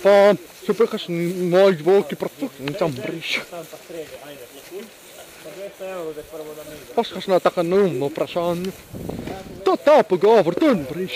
Fan, så brukar jag mål våga på fucking tambris. Paskas na takan nummo prasan. Tapo gavar tambris.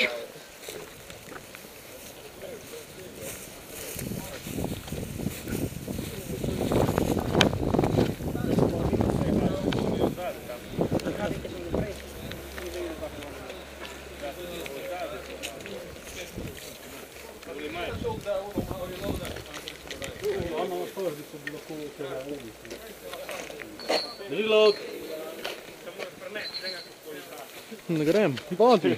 Reload. Negrem, vadi.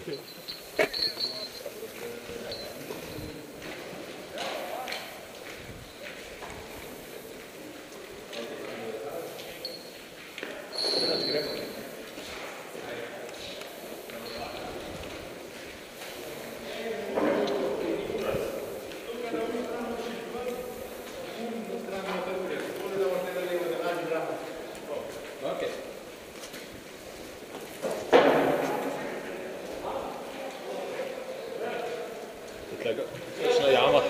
Точно яма.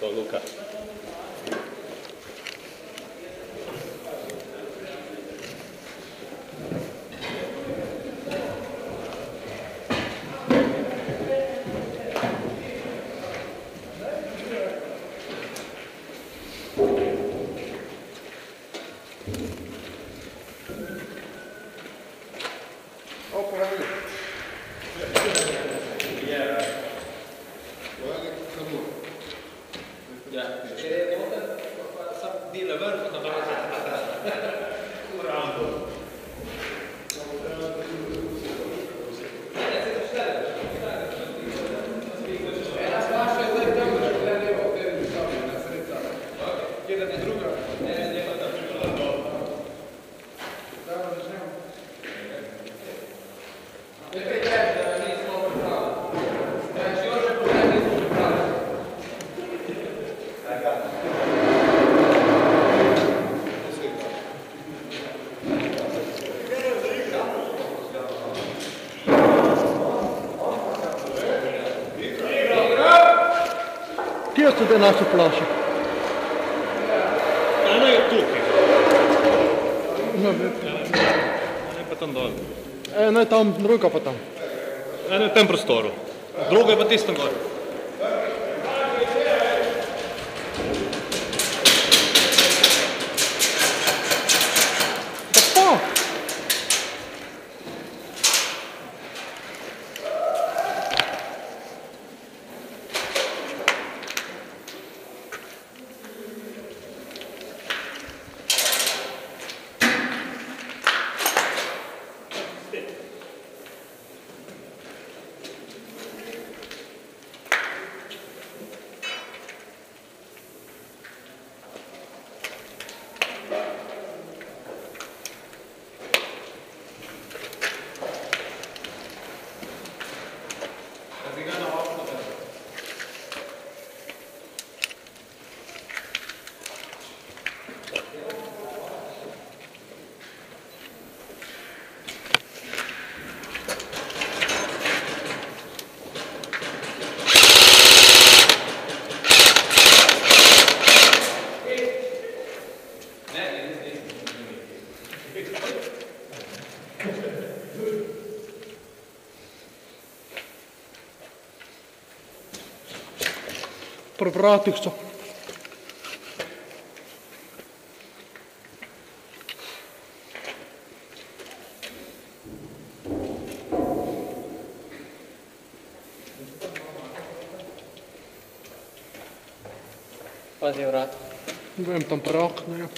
To Luka. Tiesto de našu plašu. Eno je tukaj. No, Eno je pa tam dol. eno je tam, druga pa tam. Eno je v tem prostoru. Drugo je pa tistem gor. Provratih so. Pazi vrat. Vem tam preoknejo.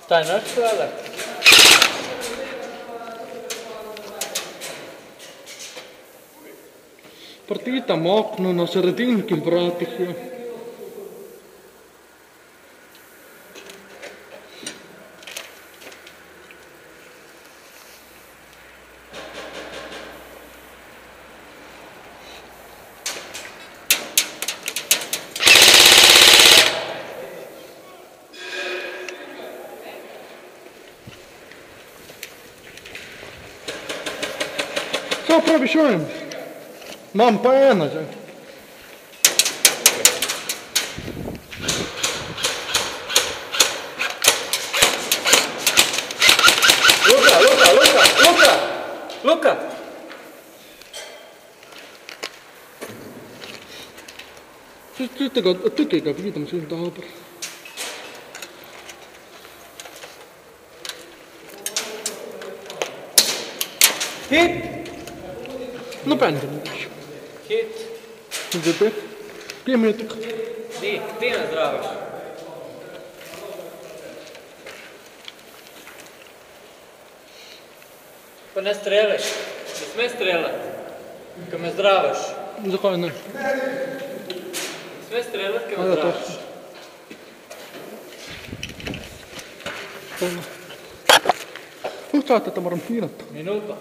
Stai noč ali? Partitam okno na sredinki vratih je. Šta praviš ovim? Mam pa ena, že. Luka! Tukaj ga vidim, že je dobro. Hit! Noben ga ne viš. Hit! Zdaj, kje mi je tukaj? Ti ne zdraviš. Pa ne streliš. Ne sme streljati. Ko me zdraviš. Zakaj ne? Ne sme streljati, ko me zdraviš. Čakajte, da moram pirati. Minuta.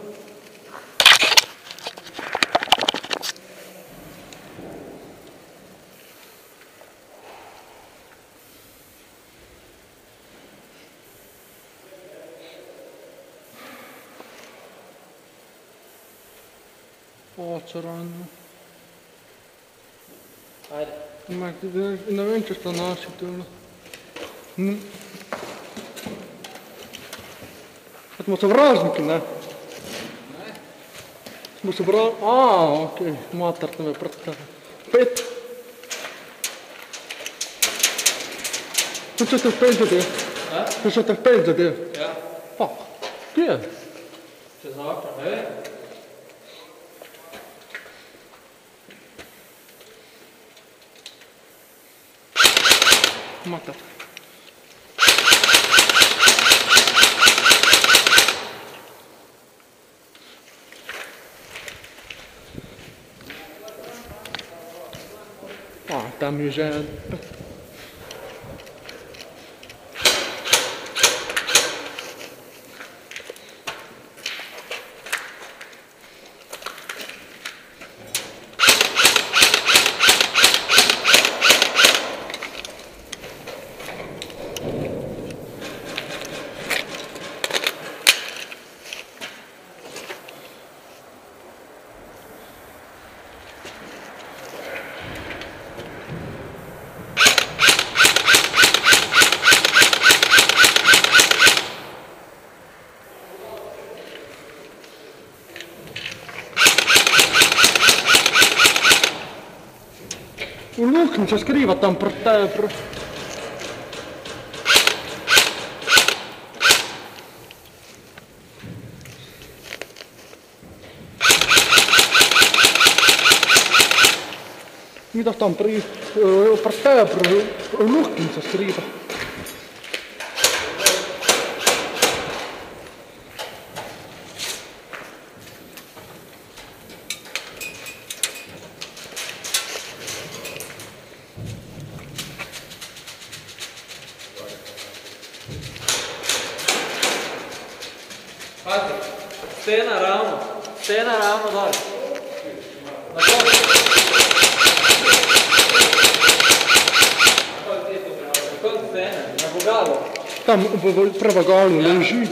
Oče rano. Ajde. Ne vem, če sta naši tole. Smo se vražniki, ne? Smo se vražniki, okej, mater te me predstavlja. 5. To te v 5 zadev. To te v 5 zadev. Ja. Fuck, kje? Čez okno, ne vem. Mater. Tam je že... U luknju se skriva tam pred tebe. Mida tam pred tebe, u luknju se skriva. Pazi, stena ravno dole. Na dole. Na konc stene, na vogalu. Tam v vogalu leži.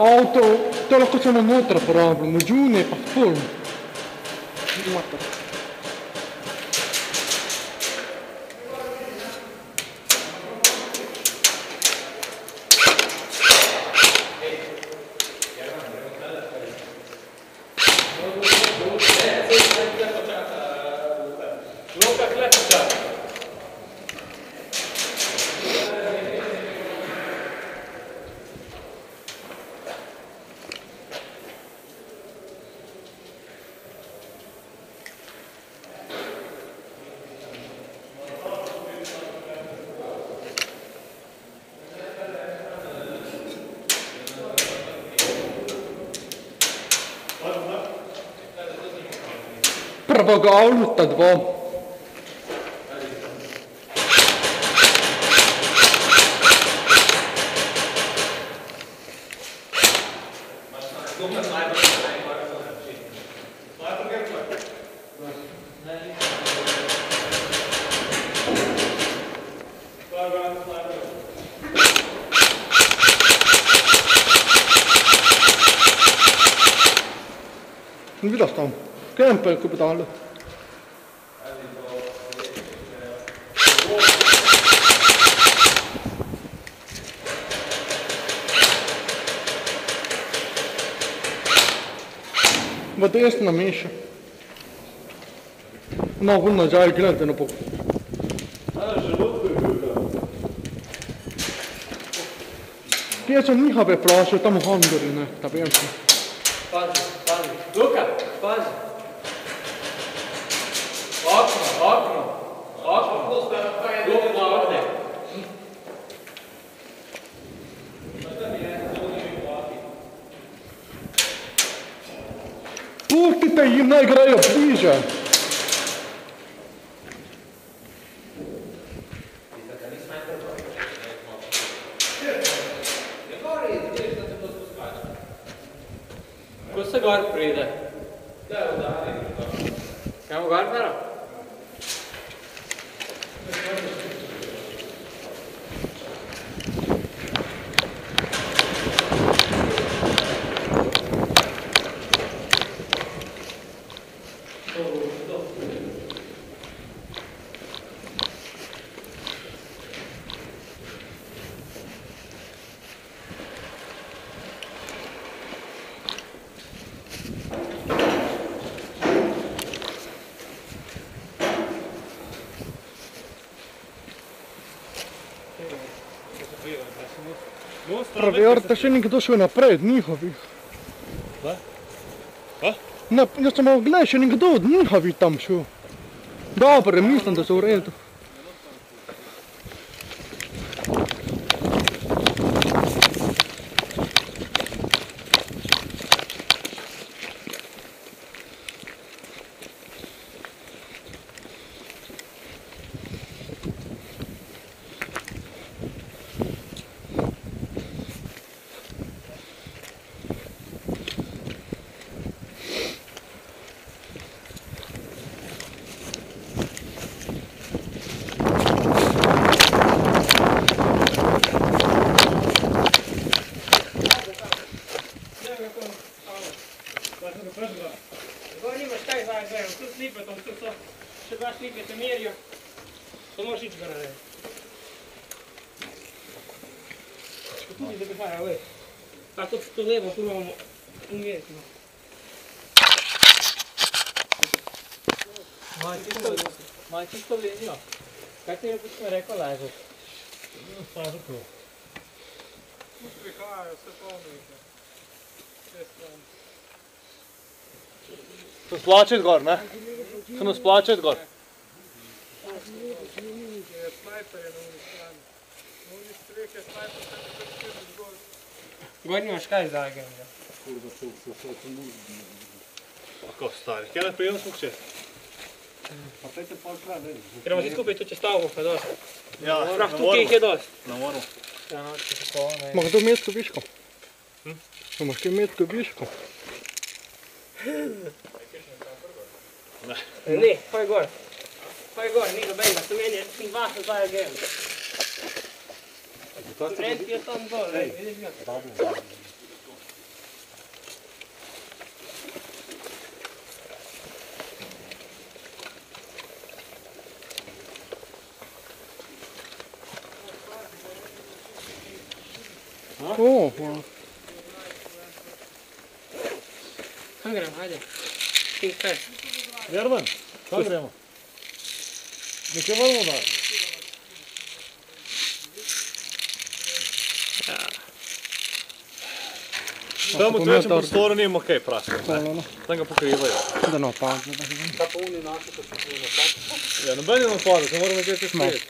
Auto, to lahko samo noter porabljamo, džun je pa full. Mater. Luka Klepičar. prvega avluta 2. Mitäs tää on? Kämpelkö pitää olla? Vad är det Misha? No, kun on sai grande no poco. Tiedätkö on ihan veplaasio, tämä on handurina, että vielä. Pazi. Luka, pazi. Okno. Luka ovdje. Pustite im da igraju bliže. Ko se gor pride? Kamo gor para? Проверте ще никто ще напред, нjihovi. Da? Pa? Jos sam gledao še nikdo od njihovi tam šel. Dobro, mislim da so v redu. Gor nimaš kaj zdaj gledam, tu slipetom, tu so še dva slipeta merijo. To moraš ići ga narediti. Tudi zabihaja, ove. Tako to levo, tu imamo umjeriti. Malo čisto vljenio. Kaj ti je počne rekao lažeš? Slažu to. Tu prihajajo vse polnike. To splačet gor, ne? To nas splačet gor. Je snajper je na uni strani. Na uni streh je snajper, se ne kršiti zgor. Gor nimaš kaj zdaj gledam. Kako stari, kje ne prijem smo kće? Gremo si skupaj tu če stavimo pa dosti. Ja, Strah tukaj jih je dosti. Ne moramo. Ja, no, če se po ono Mag kdo metko viško? Imaš kaj metko viško? Ne, poj gor. Poj gor, ni dobenga, to meni je tim dva se zdaj gledam. En ti je tam dol, vidiš ga? Kam gremo, hajde. Ti kaj? Jerman, kam gremo? Nekaj moramo da. Tamo u trećem prostoru nijemo kaj praska. Tam ga pokrivaju. Da napadne. Pa po uni našu kad se tu napadne. Ja, noben je napada, se moramo gledati svijet.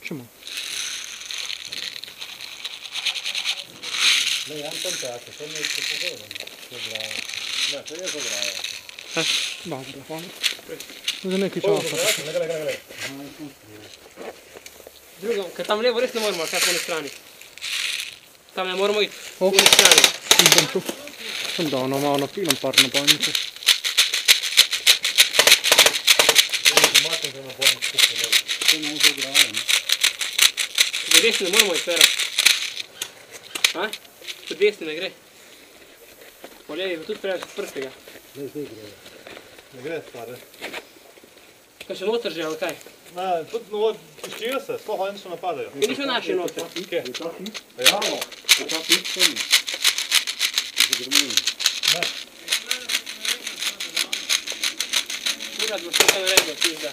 Čemu? Ne, to je zabrava. Basta, hvala. Za neki čas. Drugo, kad tam lijevo res ne moramo, kaj po oni strani. Tam ne moramo iti, po oni strani. Bom tu. Sem dal malo napilam par na banjice. Desni ne moramo iti, Pera. A? Po desni ne gre. Po levi bo tudi preveč prstega. Ne gre, stare. Kaj še noter že, ali kaj? Ne, tudi novo, puštijo se, sploh oni so napadajo. In niso naši noter. Kje? Ja. Urad bo še kaj naredil, pizda.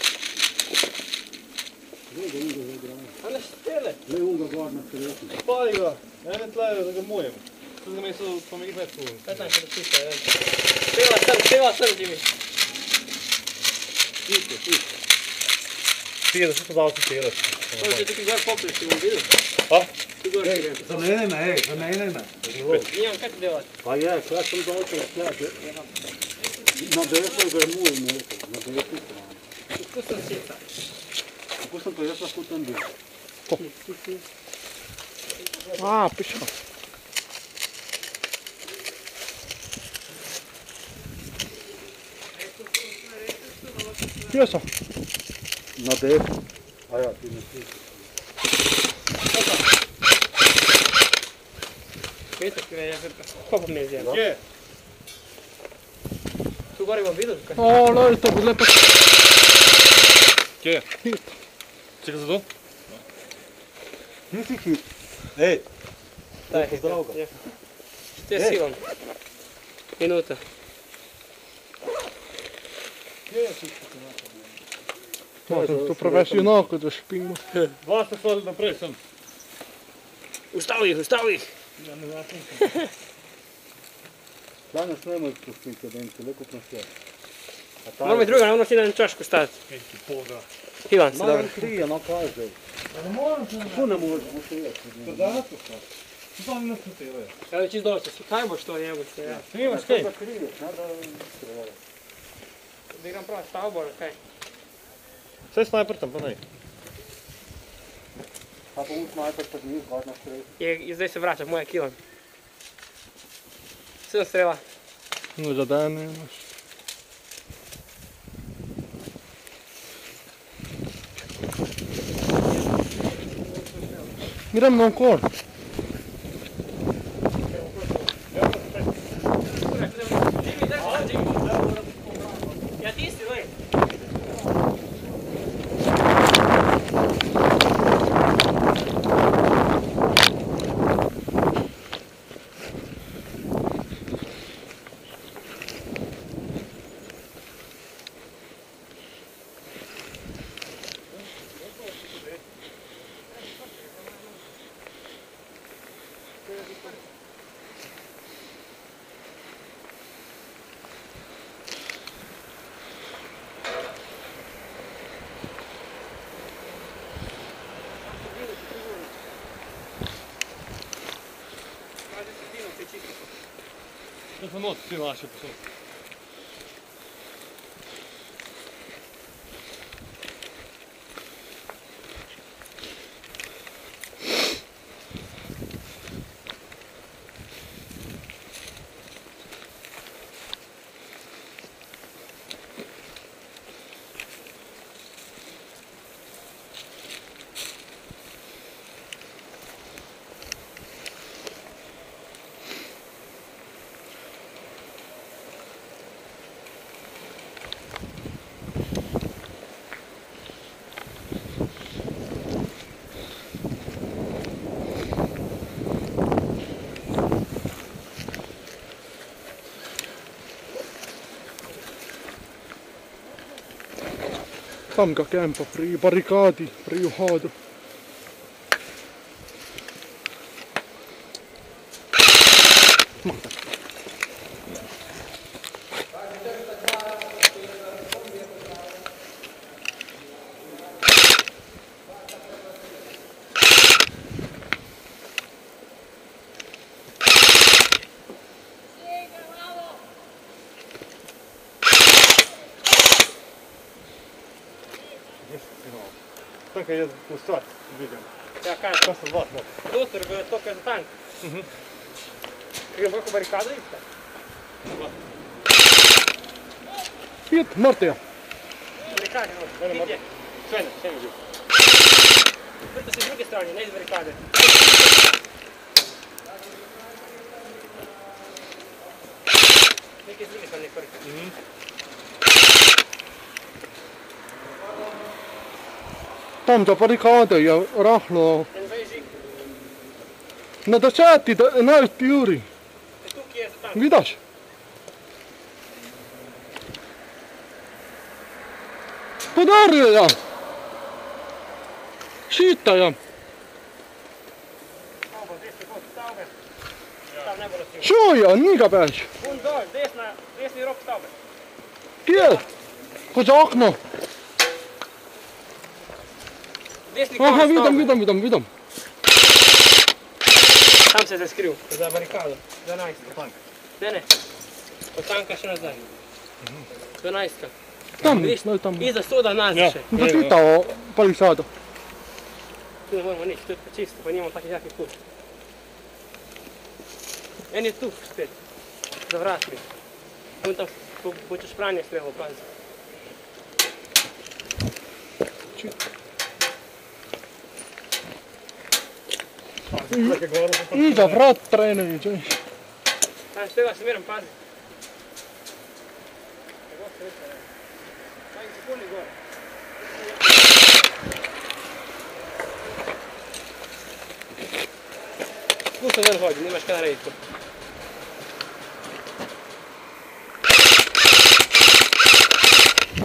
A ne stele. Spali ga, ene tle, da ga mojem. Tudi ga meso pomegne tu. Kaj tam še da čista, Peva sem, Jimmy. Ti, da so dal ti teraš. To je tukaj gor popli, si bom videl. Pa? Tu gor še grem. Zamenjaj me. Nimam, kaj ti delati? Pa je, kaj sem dal to sklad. Na desno grmujem, na desno strani. Tu sem sita. Kako sem pa jaz lahko tam bil? Piška. Kje so? Na desno. A ja, ti ne slišiš. Vidite, kaj je, kako pa me je zjel? Kje? Tu gori bom videl, kaj? Lej, to bo lepo. Kje? Čekaj za to? Nisi hit. Ej, Daj, pozdravka. Te silam. Minuta. To preveč junako, da špimo. Dva ste stali naprej sem. Ustavi jih. Danes ne moj spustiti, da jim se lepo prosje. Moramo biti druga, ne moramo si na čašku stati. Neki poga. Ivan, se dobro. Malo krije, no kaj zdaj. Kako ne možemo se jeti? Tu tam ne stotele. Evo čist dobro, kaj boš to jebote, ja. Nimaš kaj? Da kriješ, ne da streljaš. Da igram prav stavbo, ali kaj? Vse snajper tam, pa ne. Pa pa snajper pa ni zgodna strelj. Zdaj se vraća, moja kila. 7 strela. No, zadane imaš. Grem na okol. Ja ti si, lej. To so noc, vsi naše posod. Tam ga campa pri barricadi, pri vhodu. tanka je u start, vidim. Ja kažem, Šta sam vas, no? dotor, to je za tank. Idem preko barikada isto. Pit, Martija. Barikade, vidite. Sve ne vidim. Vrta se s druge strane, ne iz barikade. Neki iz druge strane prvi. Tam za barikade je rahlo. En veži, Na 10, 11 uri. tukaj je za tank. Vidiš? Podaruje ja. Šita ja. Stavba, desni kot stavbe. Tam ne bo razsil. Šuja, njega peš. Bun dol, desni rob stavbe. Kje? Ko za okno. Desni Aha, konec stavbe. vidim. Tam se je skril, za barikado. 12. Tank. Ne. Od tanka še nazaj. 12. Tam, Vidiš, no tam. iza soda nazad še. Zašitao palisado. Tu ne moramo nič, tu je pa čisto, pa nimamo takih jakih kuć. En je tu spet, za vratmi. On tam bo češ pranje streljal, pazi. Svake gore. Iza vrat trenuju, čuješ. Tam štega se miram, pazi. Taj sekundi gore. Spusno ven hodim, nimaš kada narediti tu.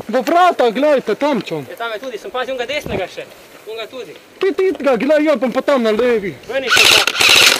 Do vrata, gledajte, tam čom. Tam je tudi, sem pazi, onga desnega še. Onga tudi. Ti ga, gledaj, ja bom pa tam na levi. Veni sem pa.